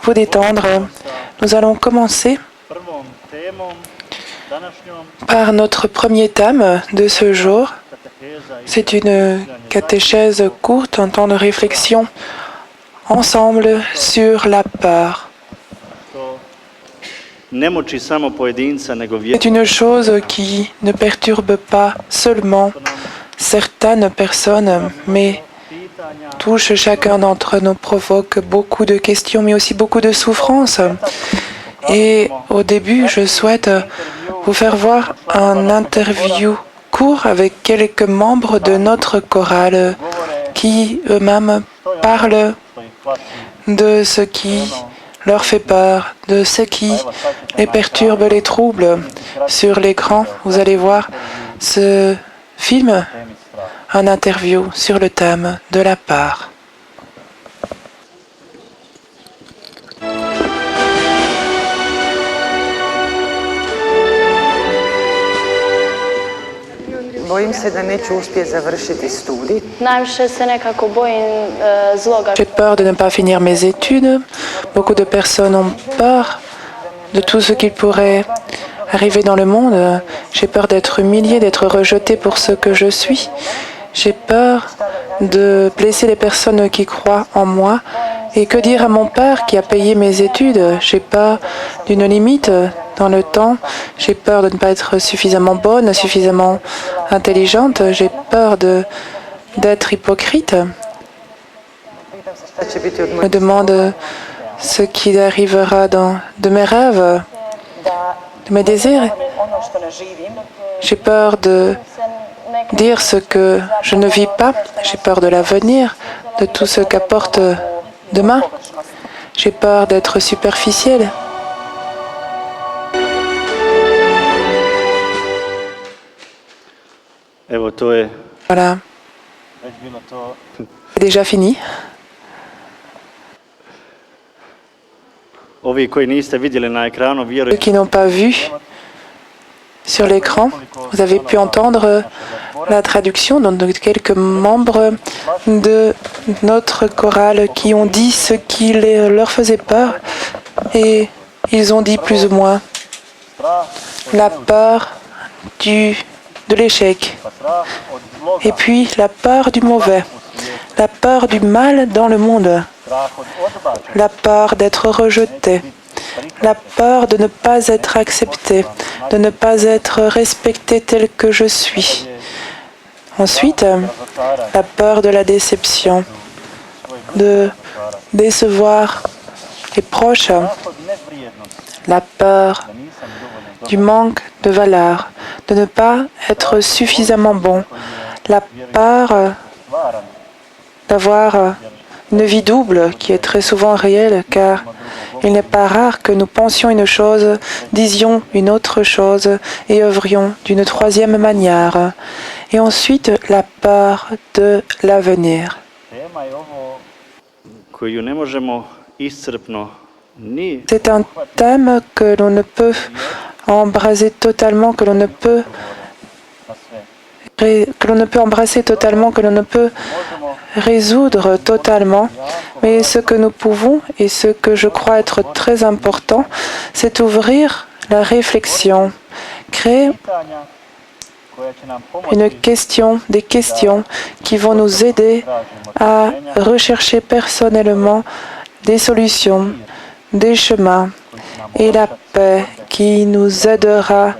vous détendre. Nous allons commencer par notre premier thème de ce jour. C'est une catéchèse courte, un temps de réflexion ensemble sur la peur. C'est une chose qui ne perturbe pas seulement certaines personnes, mais touche chacun d'entre nous, provoque beaucoup de questions, mais aussi beaucoup de souffrances. Et au début, je souhaite vous faire voir un interview court avec quelques membres de notre chorale qui eux-mêmes parlent de ce qui leur fait peur, de ce qui les perturbe, les trouble. Sur l'écran, vous allez voir ce film, un interview sur le thème de la peur. Bojim se da neću uspjeti završiti studij. J'ai peur de ne pas finir mes études. Beaucoup de personnes ont peur de tout ce qu'il pourrait arriver dans le monde. J'ai peur d'être humilié, d'être rejeté pour ce que je suis. J'ai peur de blesser les personnes qui croient en moi. Et que dire à mon père qui a payé mes études? J'ai peur d'une limite dans le temps. J'ai peur de ne pas être suffisamment bonne, suffisamment intelligente. J'ai peur d'être hypocrite. Je me demande ce qui arrivera de mes rêves, de mes désirs. J'ai peur de dire ce que je ne vis pas. J'ai peur de l'avenir, de tout ce qu'apporte demain. J'ai peur d'être superficielle. Voilà. C'est déjà fini. Ceux qui n'ont pas vu sur l'écran, vous avez pu entendre la traduction de quelques membres de notre chorale qui ont dit ce qui leur faisait peur et ils ont dit plus ou moins la peur de l'échec et puis la peur du mauvais, la peur du mal dans le monde, la peur d'être rejeté, la peur de ne pas être accepté, de ne pas être respecté tel que je suis. Ensuite, la peur de la déception, de décevoir les proches, la peur du manque de valeur, de ne pas être suffisamment bon, la peur d'avoir une vie double qui est très souvent réelle, car il n'est pas rare que nous pensions une chose, disions une autre chose et œuvrions d'une troisième manière. Et ensuite, la peur de l'avenir. C'est un thème que l'on ne peut embraser totalement, que l'on ne peut embrasser totalement, que l'on ne peut résoudre totalement. Mais ce que nous pouvons et ce que je crois être très important, c'est ouvrir la réflexion, créer des questions qui vont nous aider à rechercher personnellement des solutions, des chemins et la paix qui nous aidera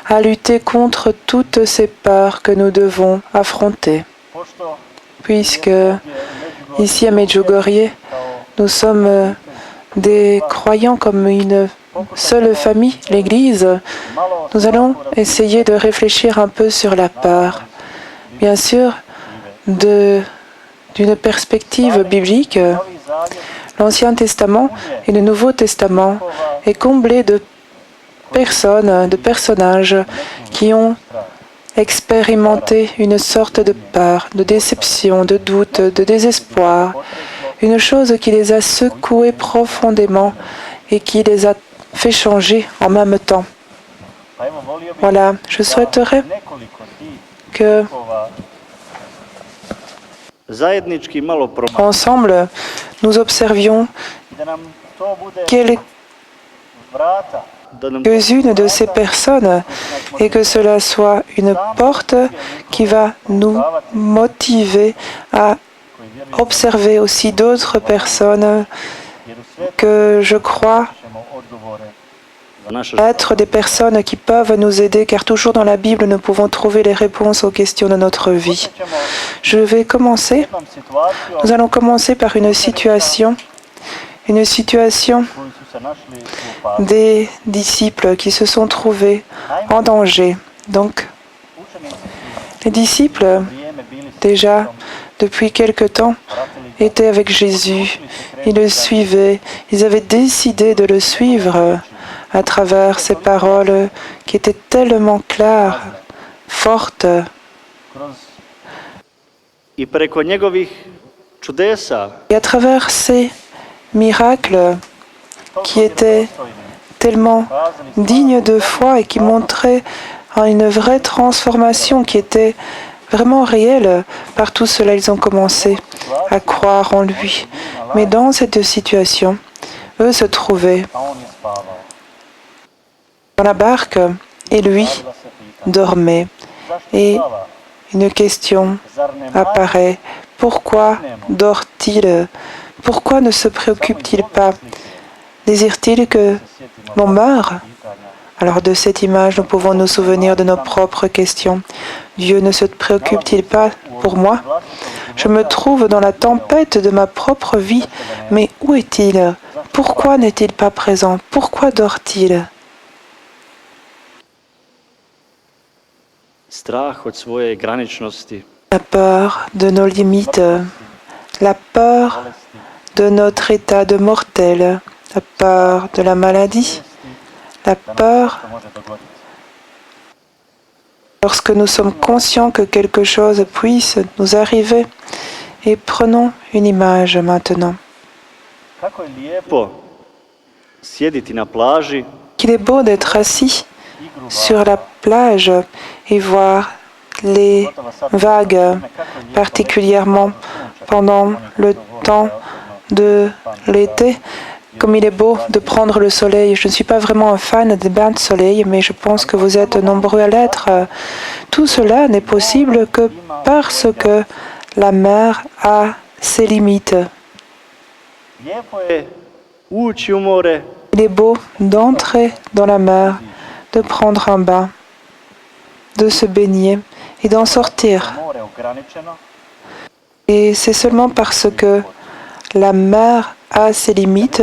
à lutter contre toutes ces peurs que nous devons affronter. Puisque ici à Medjugorje, nous sommes des croyants comme une seule famille, l'Église, nous allons essayer de réfléchir un peu sur la peur. Bien sûr, d'une perspective biblique, l'Ancien Testament et le Nouveau Testament est comblé de personnes, de personnages qui ont expérimenté une sorte de peur, de déception, de doute, de désespoir, une chose qui les a secoués profondément et qui les a fait changer en même temps. Voilà, je souhaiterais que ensemble, nous observions quelques-unes de ces personnes et que cela soit une porte qui va nous motiver à observer aussi d'autres personnes que je crois être des personnes qui peuvent nous aider, car toujours dans la Bible, nous pouvons trouver les réponses aux questions de notre vie. Je vais commencer. Nous allons commencer par une situation des disciples qui se sont trouvés en danger. Donc, les disciples, déjà depuis quelque temps, étaient avec Jésus. Ils le suivaient. Ils avaient décidé de le suivre à travers ces paroles qui étaient tellement claires, fortes. I preko njegovih čudesa Et à travers ces miracles qui étaient tellement dignes de foi et qui montraient une vraie transformation qui était vraiment réelle, par tout cela, ils ont commencé à croire en lui. Mais dans cette situation, eux se trouvaient dans la barque et lui dormait. Et une question apparaît. Pourquoi dort-il? Pourquoi ne se préoccupe-t-il pas? Désire-t-il que l'on meure? Alors de cette image, nous pouvons nous souvenir de nos propres questions. Dieu ne se préoccupe-t-il pas pour moi? Je me trouve dans la tempête de ma propre vie, mais où est-il? Pourquoi n'est-il pas présent? Pourquoi dort-il? strah od svoje graničnosti, La peur de nos limites, la peur de notre état de mortel, la peur de la maladie, la peur lorsque nous sommes conscients que quelque chose puisse nous arriver. Et prenons une image maintenant. kako je lijepo sjediti na plaži Qu'il est beau d'être assis sur la plage et voir les vagues, particulièrement pendant le temps de l'été. Comme il est beau de prendre le soleil. Je ne suis pas vraiment un fan des bains de soleil, mais je pense que vous êtes nombreux à l'être. Tout cela n'est possible que parce que la mer a ses limites. lijepo je ući u more, Il est beau d'entrer dans la mer, de prendre un bain, de se baigner et d'en sortir. more je ograničeno, Et c'est seulement parce que la mer a ses limites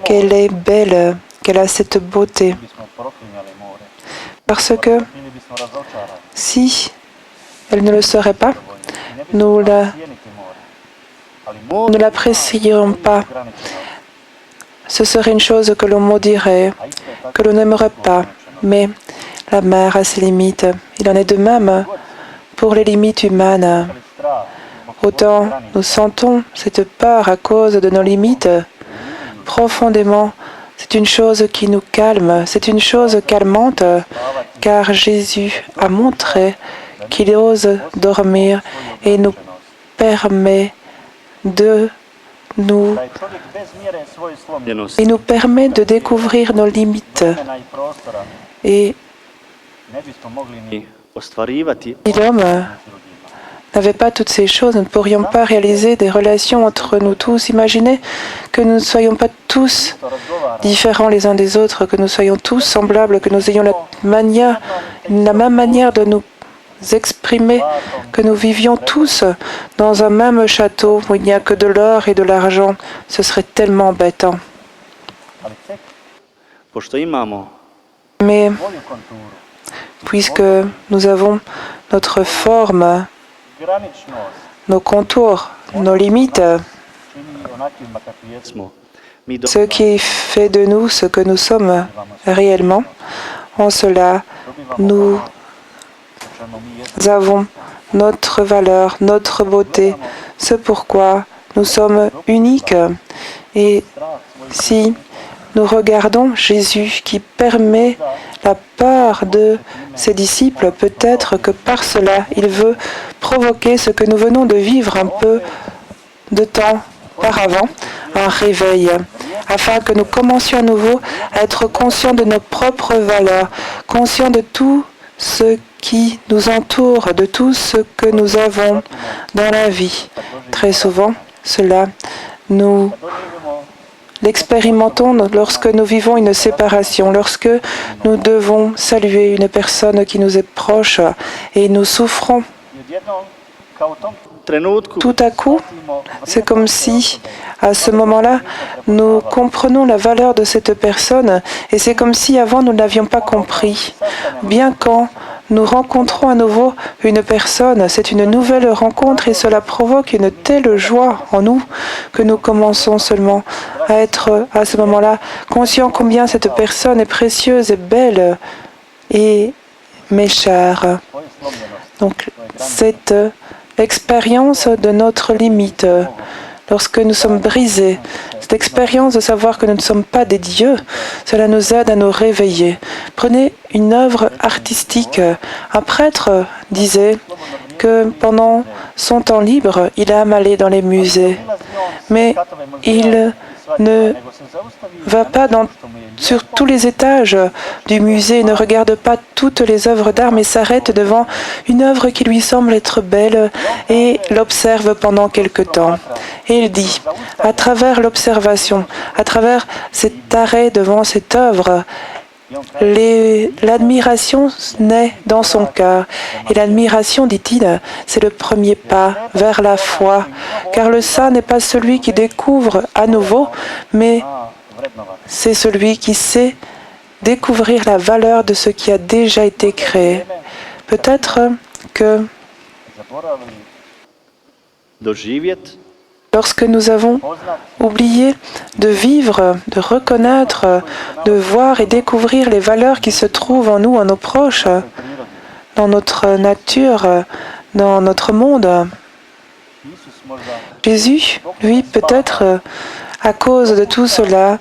qu'elle est belle, qu'elle a cette beauté. bismo proklinjali more, Parce que bili bismo razočarani, si elle ne le serait pas, i ne nous bismo la- cijeniti more. Ali nous more ne l'apprécierons pas. ograničeno, Ce serait une chose que l'on maudirait, a isto je tako que l'on n'aimerait pas. Mais la mer a ses limites. Il en est de même pour les limites humaines. ali strah zbog Autant nous sentons cette peur à cause de nos limites, profondément, c'est une chose qui nous calme, c'est une chose calmante, car Jésus a montré qu'il ose dormir et nous permet de nous da je čovjek bez mjere svoju slomljenost, et nous permet de découvrir nos limites. vremena i prostora Et ne bismo mogli ni ostvarivati si l'homme s drugima. n'avait pas toutes ces choses, nous ne pourrions pas réaliser des relations entre nous tous. Imaginez que nous ne soyons pas tous To razgovara différents les uns des autres, que nous soyons tous semblables, que nous ayons la même manière de nous exprimer, que nous vivions tous dans un même château où il n'y a que de l'or et de l'argent. Ce serait tellement embêtant. ali tek pošto imamo Mais svoju konturu, puisque nous avons notre forme, graničnost, nos contours, nos limites, čini onakvima kakvi jesmo, mi ce qui fait de nous ce que nous sommes réellement, en cela, nous čemu mi jesmo, avons notre valeur, notre beauté, ce pourquoi nous sommes uniques. Et strah svojih si nous regardons Jésus qui permet la peur de ses disciples, peut-être que par cela, il veut provoquer ce que nous venons de vivre un peu de temps auparavant, un réveil. afin que nous commencions à nouveau à être conscients de nos propres valeurs, conscients de tout ce qui nous entoure, de tout ce que nous avons dans la vie. Très souvent, cela, nous l'expérimentons lorsque nous vivons une séparation, lorsque nous devons saluer une personne qui nous est proche et nous souffrons. Tout à coup, c'est comme si, à ce moment-là, nous comprenons la valeur de cette personne et c'est comme si avant nous ne l'avions pas compris. Bien quand nous rencontrons à nouveau une personne, c'est une nouvelle rencontre et cela provoque une telle joie en nous que nous commençons seulement à être à ce moment-là conscients combien cette personne est précieuse et belle et m'est chère. Donc, cette expérience de notre limite, lorsque nous sommes brisés, cette expérience de savoir que nous ne sommes pas des dieux, cela nous aide à nous réveiller. Prenez une œuvre artistique. Un prêtre disait que pendant son temps libre, il aime aller dans les musées, mais il ne va pas sur tous les étages du musée, ne regarde pas toutes les œuvres d'art, mais s'arrête devant une œuvre qui lui semble être belle et l'observe pendant quelque temps. Et il dit, à travers l'observation, à travers cet arrêt devant cette œuvre, l'admiration naît dans son cœur. Et l'admiration, dit-il, c'est le premier pas vers la foi. Car le saint n'est pas celui qui découvre à nouveau, mais c'est celui qui sait découvrir la valeur de ce qui a déjà été créé. Peut-être que lorsque nous avons oublié de vivre, de reconnaître, de voir et découvrir les valeurs qui se trouvent en nous, en nos proches, dans notre nature, dans notre monde, Jésus, lui, peut-être, à cause de tout cela,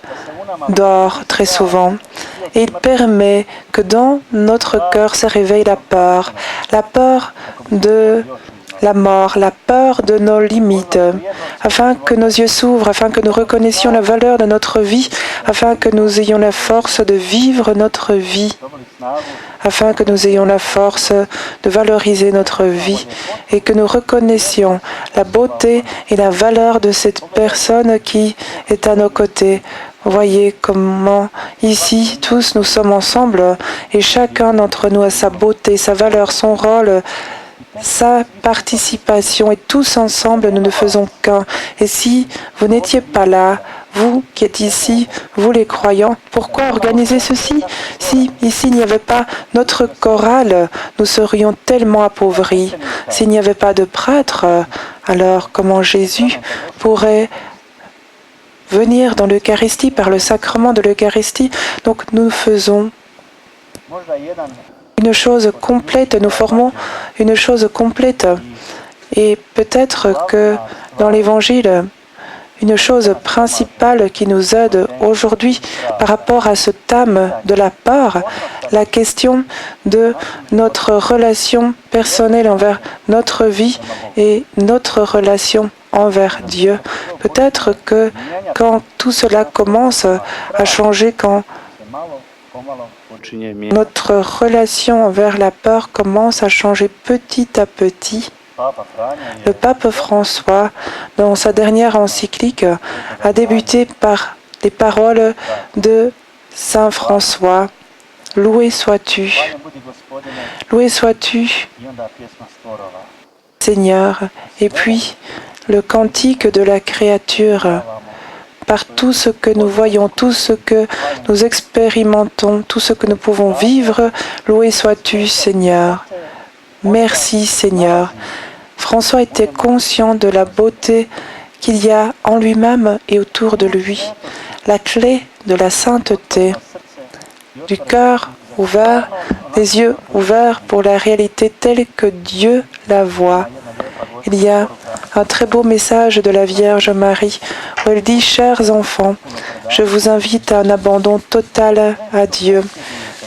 dort très souvent. Et il permet que dans notre cœur se réveille la peur de la mort, la peur de nos limites, afin que nos yeux s'ouvrent, afin que nous reconnaissions la valeur de notre vie, afin que nous ayons la force de vivre notre vie, afin que nous ayons la force de valoriser notre vie et que nous reconnaissions la beauté et la valeur de cette personne qui est à nos côtés. Voyez comment ici, tous nous sommes ensemble et chacun d'entre nous a sa beauté, sa valeur, son rôle, sa participation et tous ensemble, nous ne faisons qu'un. Et si vous n'étiez pas là, vous qui êtes ici, vous les croyants, pourquoi organiser ceci? Si ici il n'y avait pas notre chorale, nous serions tellement appauvris. S'il n'y avait pas de prêtre, alors comment Jésus pourrait venir dans l'Eucharistie par le sacrement de l'Eucharistie? Donc nous faisons une chose complète, nous formons une chose complète. Et peut-être que dans l'Évangile, une chose principale qui nous aide aujourd'hui par rapport à ce thème de la peur, la question de notre relation personnelle envers notre vie et notre relation envers Dieu. Peut-être que quand tout cela commence à changer, quand notre relation envers la peur commence à changer petit à petit, le pape François, dans sa dernière encyclique, a débuté par les paroles de Saint François. Loué sois-tu. Loué sois-tu, Seigneur. Et puis, le cantique de la créature. Par tout ce que nous voyons, tout ce que nous expérimentons, tout ce que nous pouvons vivre, loué sois-tu, Seigneur. Merci, Seigneur. François était conscient de la beauté qu'il y a en lui-même et autour de lui, la clé de la sainteté, du cœur ouvert, des yeux ouverts pour la réalité telle que Dieu la voit. Il y a un très beau message de la Vierge Marie où elle dit « Chers enfants, je vous invite à un abandon total à Dieu.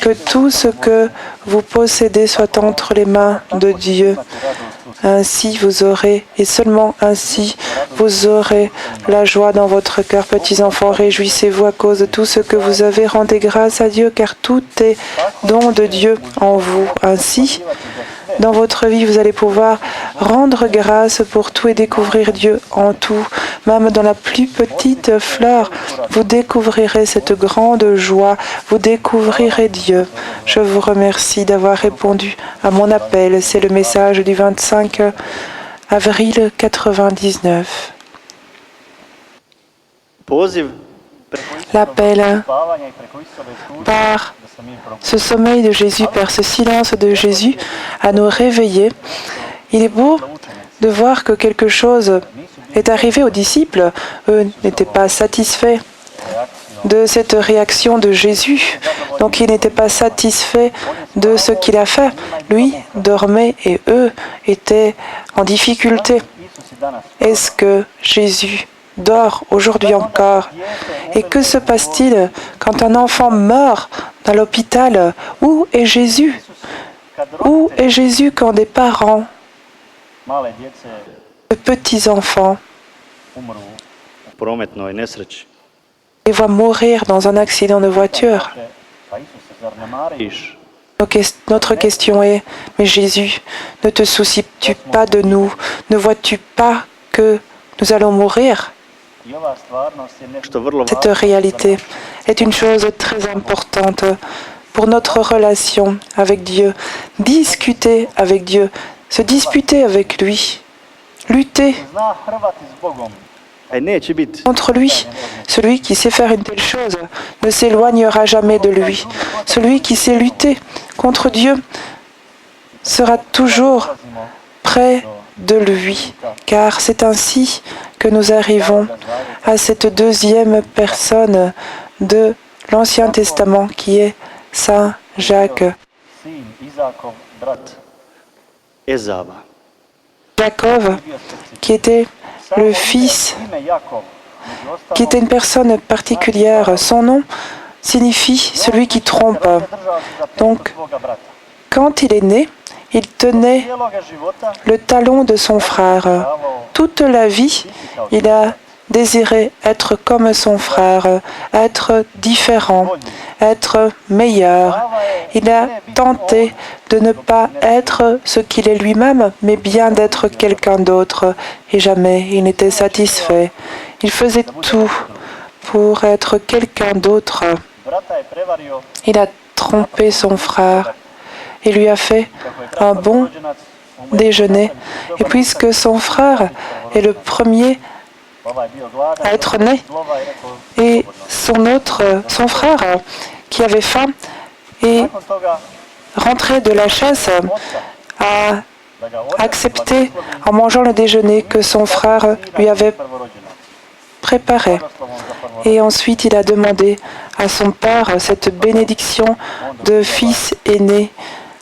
Que tout ce que vous possédez soit entre les mains de Dieu. Ainsi vous aurez, et seulement ainsi, vous aurez la joie dans votre cœur. Petits enfants, réjouissez-vous à cause de tout ce que vous avez. Rendez grâce à Dieu, car tout est don de Dieu en vous. Ainsi, dans votre vie, vous allez pouvoir rendre grâce pour tout et découvrir Dieu en tout. Même dans la plus petite fleur, vous découvrirez cette grande joie, vous découvrirez Dieu. Je vous remercie d'avoir répondu à mon appel. C'est le message du 25 avril 99. L'appel par ce sommeil de Jésus, par ce silence de Jésus à nous réveiller. Il est beau de voir que quelque chose est arrivé aux disciples. Eux n'étaient pas satisfaits de cette réaction de Jésus. Donc ils n'étaient pas satisfaits de ce qu'il a fait. Lui dormait et eux étaient en difficulté. Est-ce que Jésus dort aujourd'hui encore? Et que se passe-t-il quand un enfant meurt dans l'hôpital? Où est Jésus? Où est Jésus quand des parents, de petits-enfants, les voient mourir dans un accident de voiture? Notre question est, mais Jésus, ne te soucies-tu pas de nous? Ne vois-tu pas que nous allons mourir? Cette réalité est une chose très importante pour notre relation avec Dieu. Discuter avec Dieu, se disputer avec lui, lutter contre lui. Celui qui sait faire une telle chose ne s'éloignera jamais de lui. Celui qui sait lutter contre Dieu sera toujours près de lui, car c'est ainsi que nous arrivons à cette deuxième personne de l'Ancien Testament qui est Saint Jacques. Jacob, qui était le fils, qui était une personne particulière. Son nom signifie celui qui trompe. Donc, quand il est né, il tenait le talon de son frère. Toute la vie, il a désiré être comme son frère, être différent, être meilleur. Il a tenté de ne pas être ce qu'il est lui-même, mais bien d'être quelqu'un d'autre. Et jamais il n'était satisfait. Il faisait tout pour être quelqu'un d'autre. Il a trompé son frère et lui a fait un bon déjeuner. Et puisque son frère est le premier à être né, et son frère qui avait faim et rentré de la chasse a accepté en mangeant le déjeuner que son frère lui avait préparé. Et ensuite il a demandé à son père cette bénédiction de fils aîné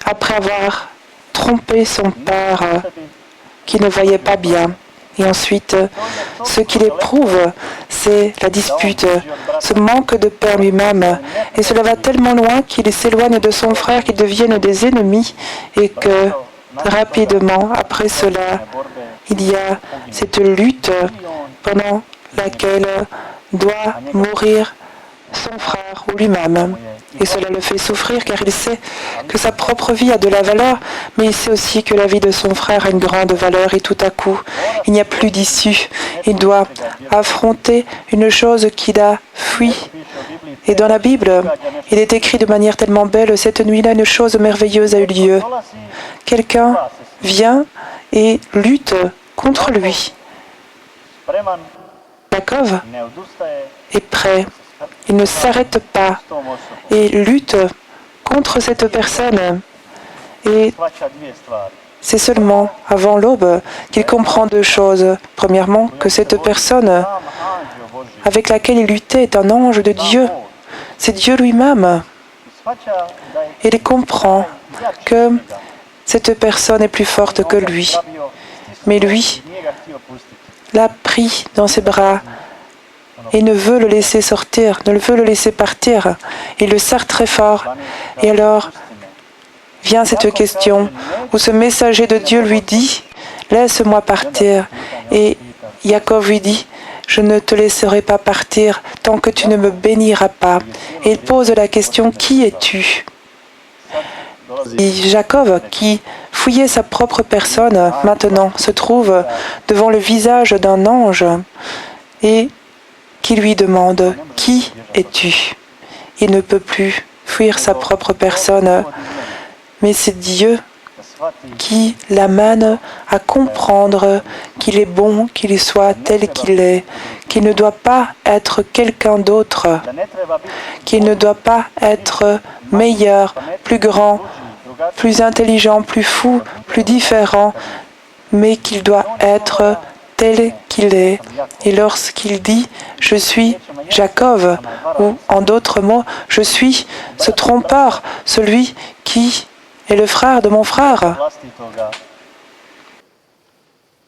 après avoir trompé son père qui ne voyait pas bien. Et ensuite, ce qu'il éprouve, c'est la dispute, ce manque de paix lui-même. Et cela va tellement loin qu'il s'éloigne de son frère, qu'ils deviennent des ennemis, et que rapidement, après cela, il y a cette lutte pendant laquelle doit mourir son frère ou lui-même. Et cela le fait souffrir car il sait que sa propre vie a de la valeur, mais il sait aussi que la vie de son frère a une grande valeur et tout à coup, il n'y a plus d'issue. Il doit affronter une chose qu'il a fui. Et dans la Bible, il est écrit de manière tellement belle, cette nuit-là, une chose merveilleuse a eu lieu. Quelqu'un vient et lutte contre lui. Jacob est prêt. Il ne s'arrête pas et lutte contre cette personne. Et c'est seulement avant l'aube qu'il comprend deux choses. Premièrement, que cette personne avec laquelle il luttait est un ange de Dieu. C'est Dieu lui-même. Il comprend que cette personne est plus forte que lui. Mais lui l'a pris dans ses bras et ne veut le laisser sortir, ne veut le laisser partir. Il le serre très fort. Et alors vient cette question où ce messager de Dieu lui dit, laisse-moi partir. Et Jacob lui dit, je ne te laisserai pas partir tant que tu ne me béniras pas. Et il pose la question, qui es-tu? Et Jacob, qui fouillait sa propre personne, maintenant se trouve devant le visage d'un ange et qui lui demande, qui es-tu? Il ne peut plus fuir sa propre personne, mais c'est Dieu qui l'amène à comprendre qu'il est bon, qu'il soit tel qu'il est, qu'il ne doit pas être quelqu'un d'autre, qu'il ne doit pas être meilleur, plus grand, plus intelligent, plus fou, plus différent, mais qu'il doit être tel qu'il est. Et lorsqu'il dit « Je suis Jacob », ou en d'autres mots, « Je suis ce trompeur, celui qui est le frère de mon frère,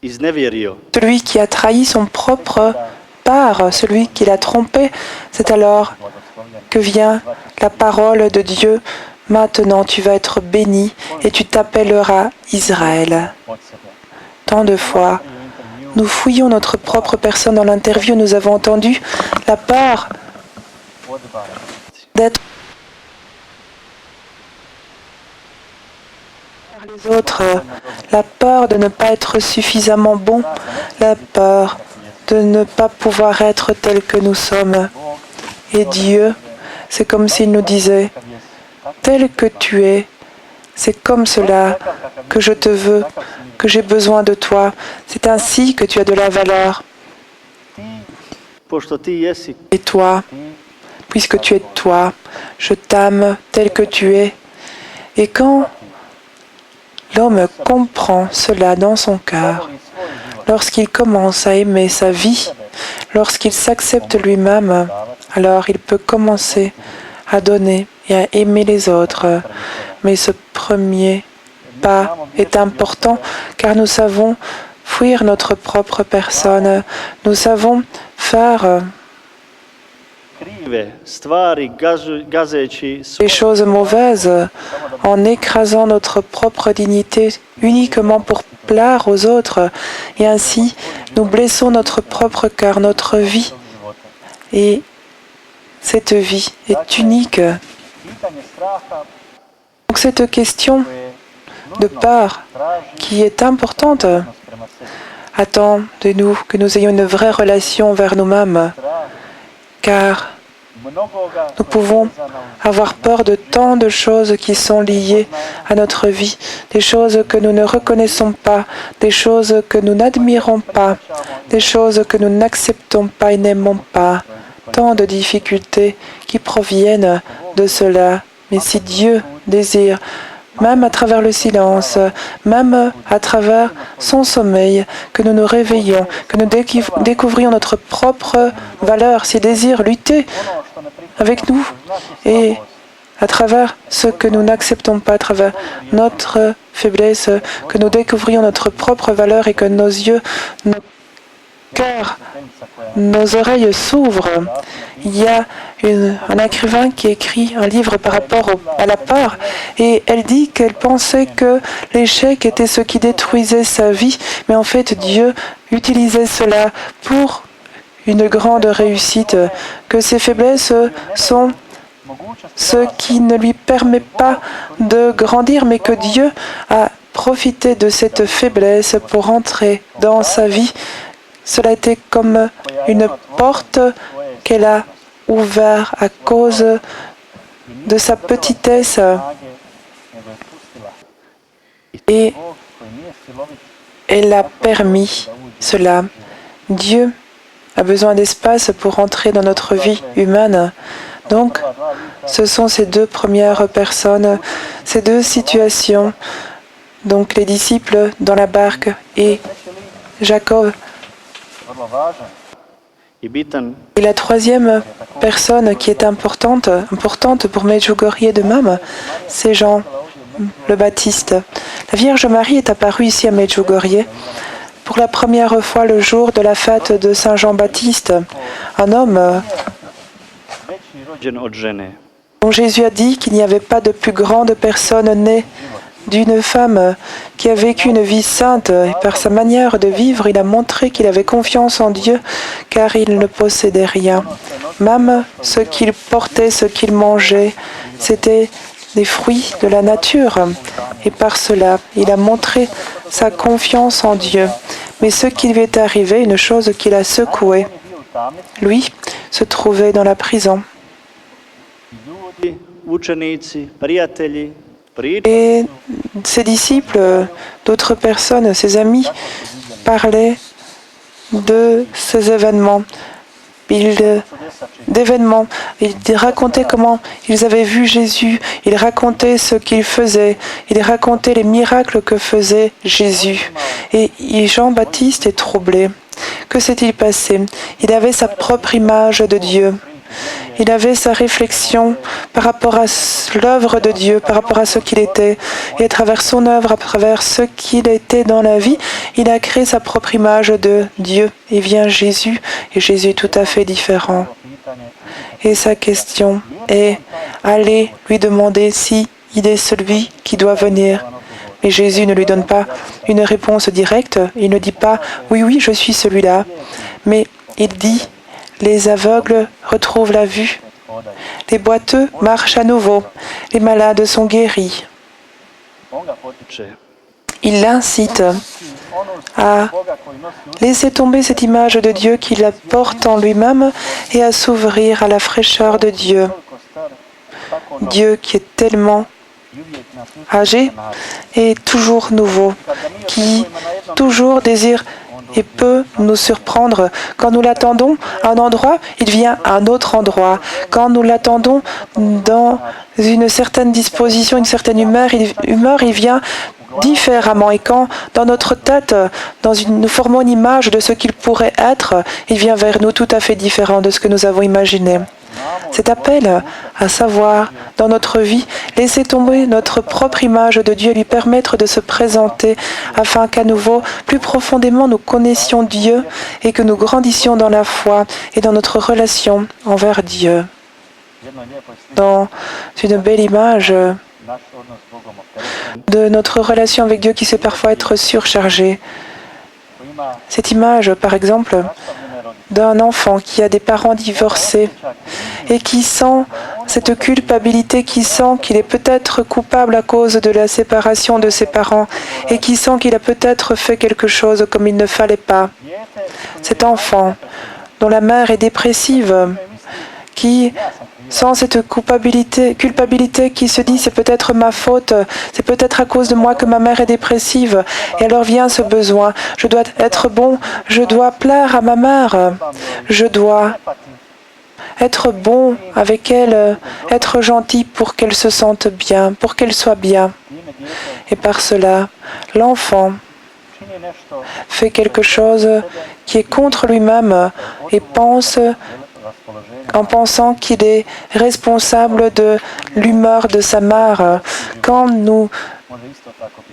celui qui a trahi son propre père, celui qui l'a trompé », c'est alors que vient la parole de Dieu. Maintenant, tu vas être béni et tu t'appelleras Israël. Tant de fois, nous fouillons notre propre personne dans l'interview. Nous avons entendu la peur d'être par les autres, la peur de ne pas être suffisamment bon, la peur de ne pas pouvoir être tel que nous sommes. Et Dieu, c'est comme s'il nous disait, tel que tu es, c'est comme cela que je te veux, que j'ai besoin de toi. C'est ainsi que tu as de la valeur. Et toi, puisque tu es toi, je t'aime tel que tu es. Et quand l'homme comprend cela dans son cœur, lorsqu'il commence à aimer sa vie, lorsqu'il s'accepte lui-même, alors il peut commencer à donner et à aimer les autres. Mais ce premier pas est important car nous savons fuir notre propre personne. Nous savons faire les choses mauvaises en écrasant notre propre dignité uniquement pour plaire aux autres. Et ainsi, nous blessons notre propre cœur, notre vie. Et cette vie est unique. Donc cette question de peur qui est importante attend de nous que nous ayons une vraie relation vers nous-mêmes, car nous pouvons avoir peur de tant de choses qui sont liées à notre vie, des choses que nous ne reconnaissons pas, des choses que nous n'admirons pas, des choses que nous n'acceptons pas et n'aimons pas. Tant de difficultés qui proviennent de cela. Mais si Dieu désire, même à travers le silence, même à travers son sommeil, que nous nous réveillons, que nous découvrions notre propre valeur, s'il désire lutter avec nous et à travers ce que nous n'acceptons pas, à travers notre faiblesse, que nous découvrions notre propre valeur et que nos yeux, nos cœurs, nos oreilles s'ouvrent. Il y a un écrivain qui écrit un livre par rapport à la peur et elle dit qu'elle pensait que l'échec était ce qui détruisait sa vie, mais en fait Dieu utilisait cela pour une grande réussite, que ses faiblesses sont ce qui ne lui permet pas de grandir, mais que Dieu a profité de cette faiblesse pour entrer dans sa vie. Cela était comme une porte qu'elle a ouverte à cause de sa petitesse. Et elle a permis cela. Dieu a besoin d'espace pour entrer dans notre vie humaine. Donc, ce sont ces deux premières personnes, ces deux situations. Donc, les disciples dans la barque et Jacob. Et la troisième personne qui est importante pour Medjugorje de même, c'est Jean le Baptiste. La Vierge Marie est apparue ici à Medjugorje pour la première fois le jour de la fête de Saint Jean-Baptiste, un homme dont Jésus a dit qu'il n'y avait pas de plus grande personne née d'une femme qui a vécu une vie sainte et par sa manière de vivre, il a montré qu'il avait confiance en Dieu car il ne possédait rien. Même ce qu'il portait, ce qu'il mangeait, c'était des fruits de la nature. Et par cela, il a montré sa confiance en Dieu. Mais ce qui lui est arrivé, une chose qui l'a secoué, lui se trouvait dans la prison. Et ses disciples, d'autres personnes, ses amis, parlaient de ces événements. Ils racontaient comment ils avaient vu Jésus, ils racontaient ce qu'il faisait, ils racontaient les miracles que faisait Jésus. Et Jean-Baptiste est troublé. Que s'est-il passé? Il avait sa propre image de Dieu. Il avait sa réflexion par rapport à l'œuvre de Dieu, par rapport à ce qu'il était. Et à travers son œuvre, à travers ce qu'il était dans la vie, il a créé sa propre image de Dieu. Et vient Jésus, et Jésus est tout à fait différent. Et sa question est, allez lui demander si il est celui qui doit venir. Mais Jésus ne lui donne pas une réponse directe. Il ne dit pas, oui, oui, je suis celui-là. Mais il dit, les aveugles retrouvent la vue. Les boiteux marchent à nouveau. Les malades sont guéris. Il l'incite à laisser tomber cette image de Dieu qu'il porte en lui-même et à s'ouvrir à la fraîcheur de Dieu. Dieu qui est tellement âgé et toujours nouveau, qui toujours désire et peut nous surprendre. Quand nous l'attendons à un endroit, il vient à un autre endroit. Quand nous l'attendons dans une certaine disposition, une certaine humeur, il vient différemment. Et quand dans notre tête, nous formons une image de ce qu'il pourrait être, il vient vers nous tout à fait différent de ce que nous avons imaginé. Cet appel à savoir, dans notre vie, laisser tomber notre propre image de Dieu, lui permettre de se présenter afin qu'à nouveau, plus profondément, nous connaissions Dieu et que nous grandissions dans la foi et dans notre relation envers Dieu. Dans une belle image de notre relation avec Dieu qui sait parfois être surchargée. Cette image, par exemple, d'un enfant qui a des parents divorcés et qui sent cette culpabilité, qui sent qu'il est peut-être coupable à cause de la séparation de ses parents et qui sent qu'il a peut-être fait quelque chose comme il ne fallait pas. Cet enfant dont la mère est dépressive, qui sent cette culpabilité qui se dit c'est peut-être ma faute, c'est peut-être à cause de moi que ma mère est dépressive. Et alors vient ce besoin, je dois être bon, je dois plaire à ma mère, je dois être bon avec elle, être gentil pour qu'elle se sente bien, pour qu'elle soit bien. Et par cela, l'enfant fait quelque chose qui est contre lui-même et pense en pensant qu'il est responsable de l'humeur de sa mère. Quand nous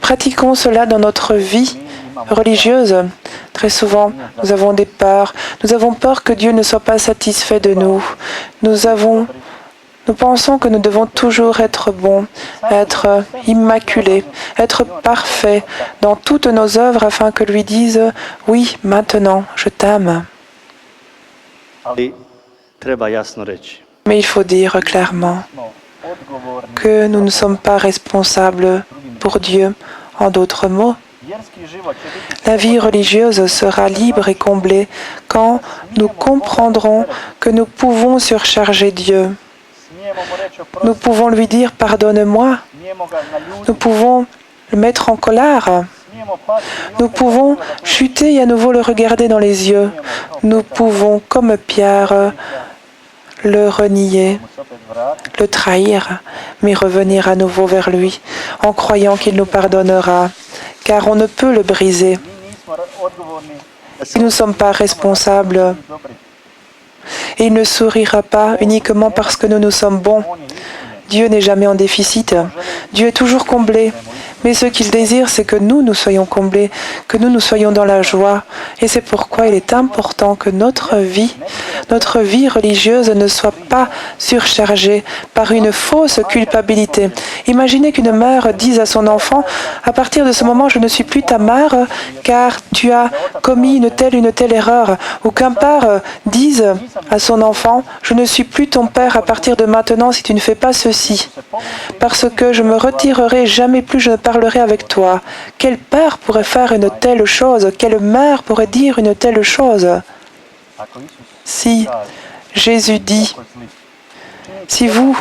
pratiquons cela dans notre vie religieuse, très souvent, nous avons des peurs. Nous avons peur que Dieu ne soit pas satisfait de nous. Nous pensons que nous devons toujours être bons, être immaculés, être parfaits dans toutes nos œuvres afin que lui dise « Oui, maintenant, je t'aime ». Mais il faut dire clairement que nous ne sommes pas responsables pour Dieu. En d'autres mots, la vie religieuse sera libre et comblée quand nous comprendrons que nous pouvons surcharger Dieu. Nous pouvons lui dire « Pardonne-moi ». Nous pouvons le mettre en colère. Nous pouvons chuter et à nouveau le regarder dans les yeux. Nous pouvons, comme Pierre, le renier, le trahir, mais revenir à nouveau vers lui en croyant qu'il nous pardonnera, car on ne peut le briser. Nous ne sommes pas responsables. Et il ne sourira pas uniquement parce que nous sommes bons. Dieu n'est jamais en déficit. Dieu est toujours comblé. Mais ce qu'il désire, c'est que nous soyons comblés, que nous soyons dans la joie. Et c'est pourquoi il est important que notre vie religieuse ne soit pas surchargée par une fausse culpabilité. Imaginez qu'une mère dise à son enfant, à partir de ce moment, je ne suis plus ta mère car tu as commis une telle erreur. Ou qu'un père dise à son enfant, je ne suis plus ton père à partir de maintenant si tu ne fais pas ceci. Parce que je me retirerai, jamais plus je ne parlerai avec toi. Quel père pourrait faire une telle chose? Quelle mère pourrait dire une telle chose? Si Jésus dit, si vous,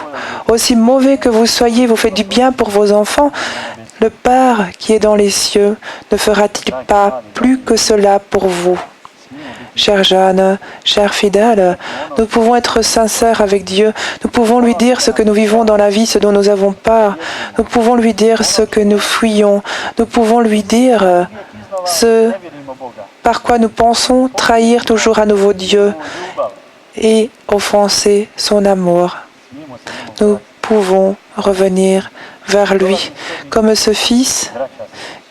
aussi mauvais que vous soyez, vous faites du bien pour vos enfants, le Père qui est dans les cieux ne fera-t-il pas plus que cela pour vous? Chère Jeanne, chère fidèle, nous pouvons être sincères avec Dieu. Nous pouvons lui dire ce que nous vivons dans la vie, ce dont nous avons peur. Nous pouvons lui dire ce que nous fuyons. Nous pouvons lui dire ce par quoi nous pensons trahir toujours à nouveau Dieu et offenser son amour. Nous pouvons revenir vers lui, comme ce fils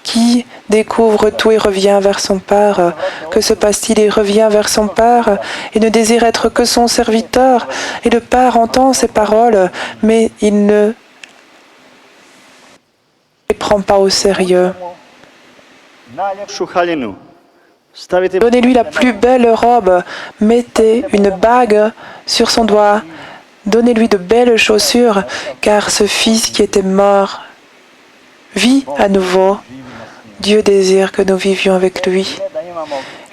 qui découvre tout et revient vers son Père. Que se passe-t-il? Il revient vers son Père et ne désire être que son serviteur. Et le Père entend ses paroles, mais il ne les prend pas au sérieux. Donnez-lui la plus belle robe, mettez une bague sur son doigt, donnez-lui de belles chaussures, car ce fils qui était mort vit à nouveau. Dieu désire que nous vivions avec lui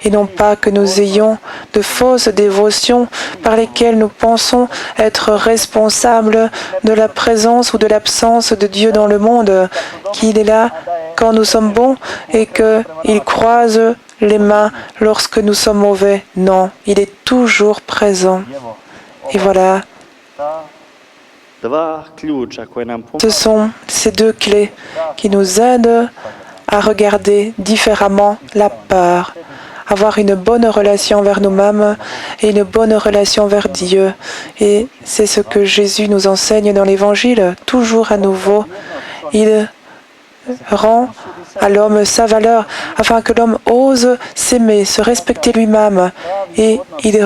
et non pas que nous ayons de fausses dévotions par lesquelles nous pensons être responsables de la présence ou de l'absence de Dieu dans le monde, qu'il est là quand nous sommes bons et qu'il croise les mains lorsque nous sommes mauvais. Non, il est toujours présent. Et voilà, ce sont ces deux clés qui nous aident à regarder différemment la peur, avoir une bonne relation vers nous-mêmes et une bonne relation vers Dieu. Et c'est ce que Jésus nous enseigne dans l'Évangile, toujours à nouveau. Il rend à l'homme sa valeur afin que l'homme ose s'aimer, se respecter lui-même. Et il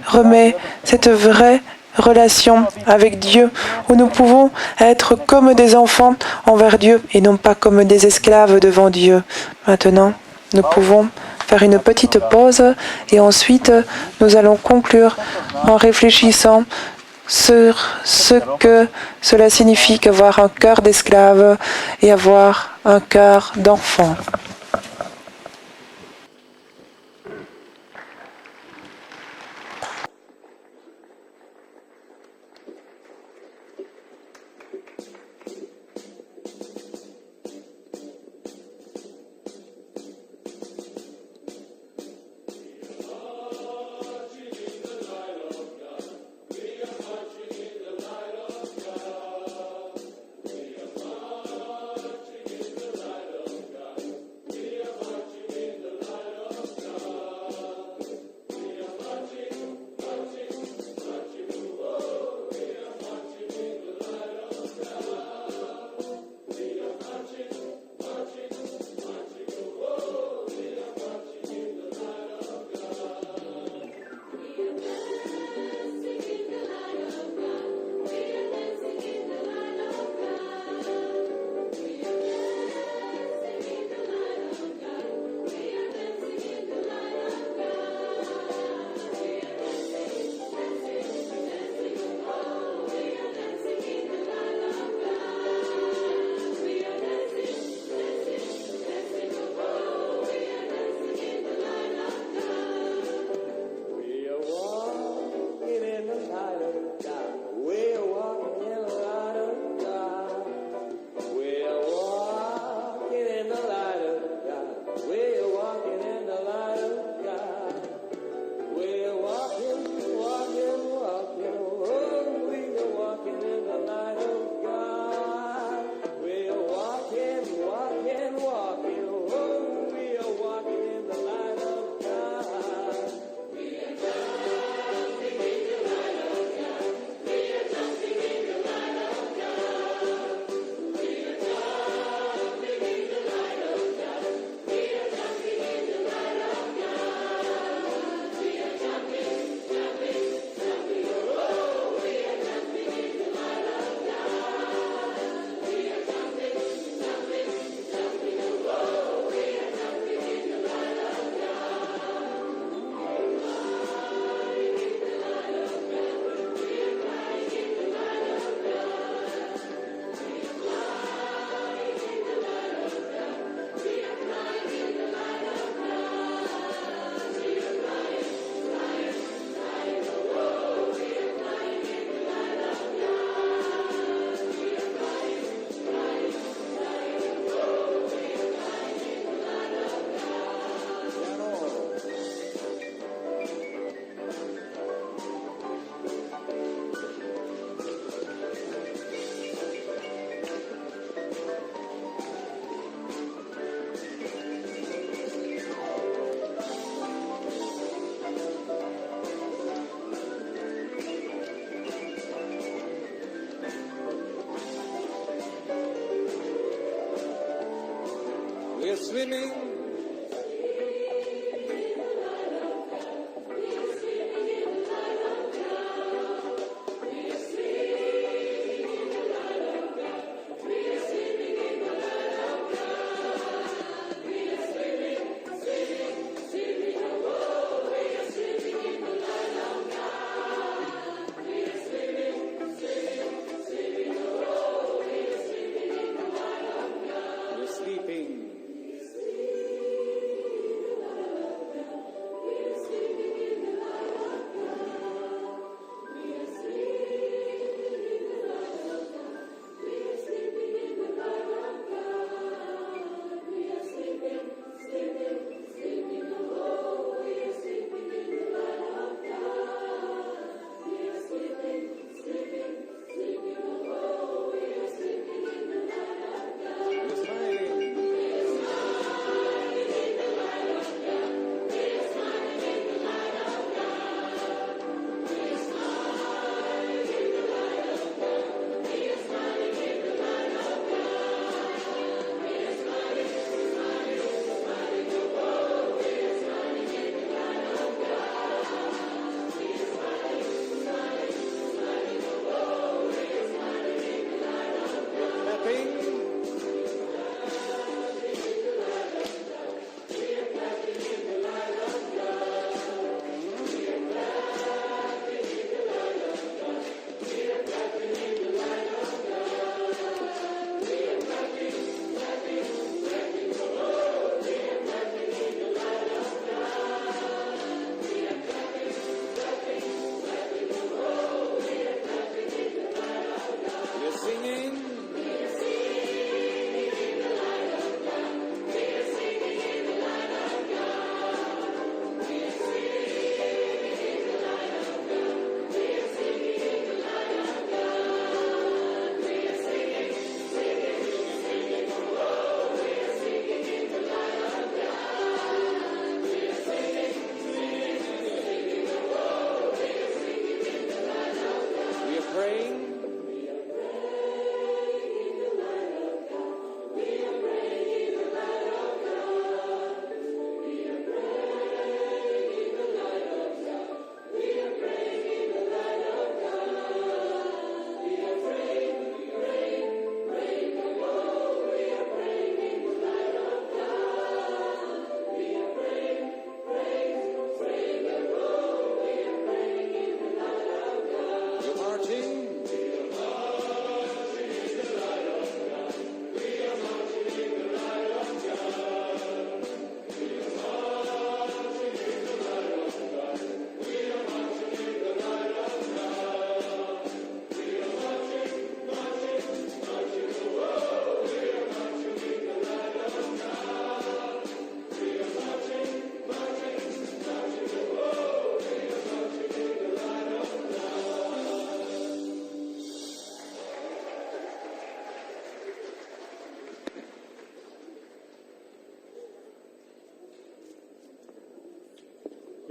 remet cette vraie relation avec Dieu où nous pouvons être comme des enfants envers Dieu et non pas comme des esclaves devant Dieu. Maintenant, nous pouvons faire une petite pause et ensuite nous allons conclure en réfléchissant sur ce que cela signifie qu'avoir un cœur d'esclave et avoir un cœur d'enfant.